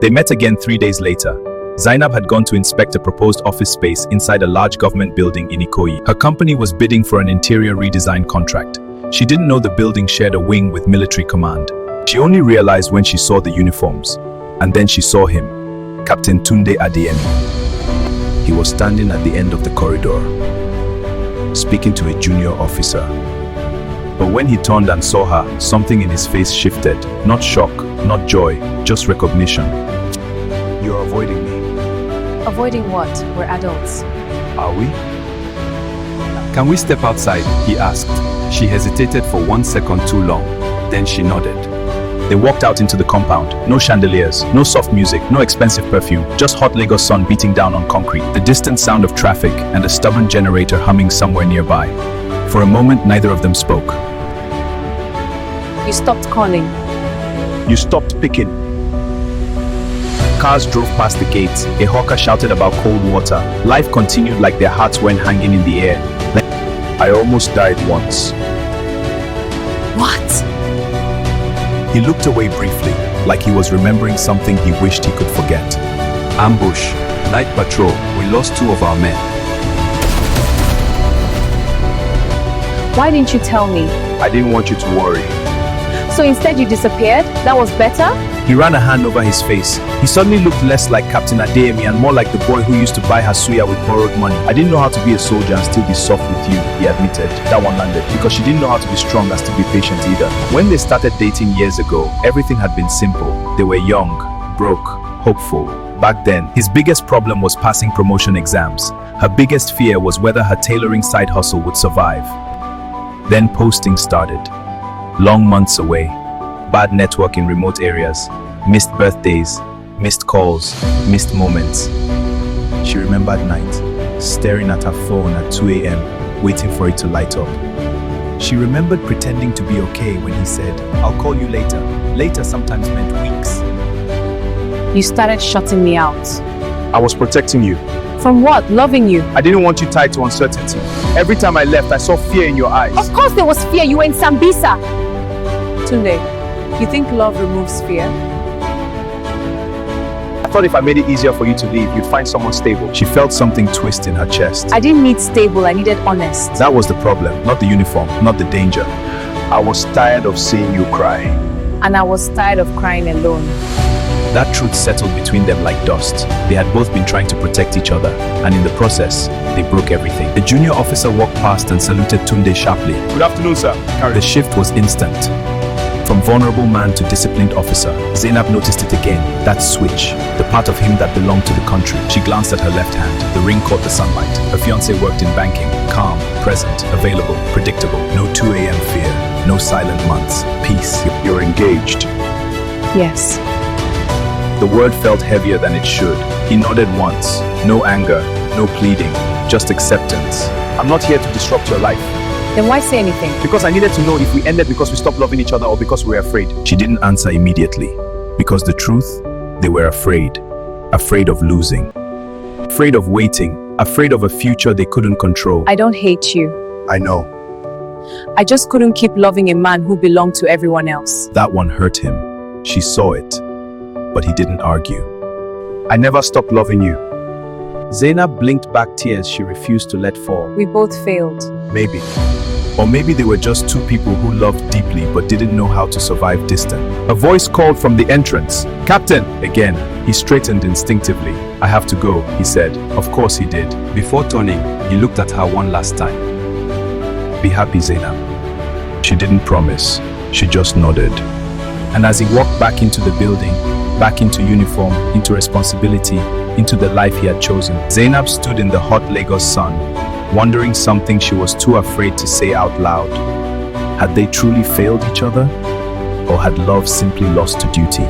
They met again 3 days later. Zainab had gone to inspect a proposed office space inside a large government building in Ikoyi. Her company was bidding for an interior redesign contract. She didn't know the building shared a wing with military command. She only realized when she saw the uniforms. And then she saw him, Captain Tunde Adeyemi. He was standing at the end of the corridor, speaking to a junior officer. But when he turned and saw her, something in his face shifted. Not shock, not joy, just recognition. You're avoiding me. Avoiding what? We're adults. Are we? Can we step outside? He asked. She hesitated for 1 second too long. Then she nodded. They walked out into the compound. No chandeliers, no soft music, no expensive perfume, just hot Lagos sun beating down on concrete, the distant sound of traffic, and a stubborn generator humming somewhere nearby. For a moment, neither of them spoke. You stopped calling. You stopped picking. Cars drove past the gates. A hawker shouted about cold water. Life continued like their hearts weren't hanging in the air. I almost died once. What? He looked away briefly, like he was remembering something he wished he could forget. Ambush, night patrol, we lost 2 of our men. Why didn't you tell me? I didn't want you to worry. So instead you disappeared? That was better? He ran a hand over his face. He suddenly looked less like Captain Adeyemi and more like the boy who used to buy her suya with borrowed money. I didn't know how to be a soldier and still be soft with you, he admitted. That one landed, because she didn't know how to be strong and still be patient either. When they started dating years ago, everything had been simple. They were young, broke, hopeful. Back then, his biggest problem was passing promotion exams. Her biggest fear was whether her tailoring side hustle would survive. Then posting started. Long months away. Bad network in remote areas. Missed birthdays. Missed calls. Missed moments. She remembered night, staring at her phone at 2 a.m., waiting for it to light up. She remembered pretending to be okay when he said, I'll call you later. Later sometimes meant weeks. You started shutting me out. I was protecting you. From what? Loving you? I didn't want you tied to uncertainty. Every time I left, I saw fear in your eyes. Of course there was fear. You were in Sambisa. Tunde, you think love removes fear? I thought if I made it easier for you to leave, you'd find someone stable. She felt something twist in her chest. I didn't need stable, I needed honest. That was the problem, not the uniform, not the danger. I was tired of seeing you cry. And I was tired of crying alone. That truth settled between them like dust. They had both been trying to protect each other, and in the process, they broke everything. The junior officer walked past and saluted Tunde sharply. Good afternoon, sir. The shift was instant. From vulnerable man to disciplined officer, Zainab noticed it again, that switch, the part of him that belonged to the country. She glanced at her left hand. The ring caught the sunlight. Her fiancé worked in banking, calm, present, available, predictable. No 2 a.m. fear, no silent months. Peace. You're engaged. Yes. The word felt heavier than it should. He nodded once. No anger, no pleading, just acceptance. I'm not here to disrupt your life. Then why say anything? Because I needed to know if we ended because we stopped loving each other or because we were afraid. She didn't answer immediately. Because the truth, they were afraid. Afraid of losing. Afraid of waiting. Afraid of a future they couldn't control. I don't hate you. I know. I just couldn't keep loving a man who belonged to everyone else. That one hurt him. She saw it. But he didn't argue. I never stopped loving you. Zainab blinked back tears she refused to let fall. We both failed. Maybe. Or maybe they were just 2 people who loved deeply but didn't know how to survive distant. A voice called from the entrance. Captain! Again, he straightened instinctively. I have to go, he said. Of course he did. Before turning, he looked at her one last time. Be happy, Zainab. She didn't promise. She just nodded. And as he walked back into the building, back into uniform, into responsibility, into the life he had chosen, Zainab stood in the hot Lagos sun, wondering something she was too afraid to say out loud. Had they truly failed each other? Or had love simply lost to duty?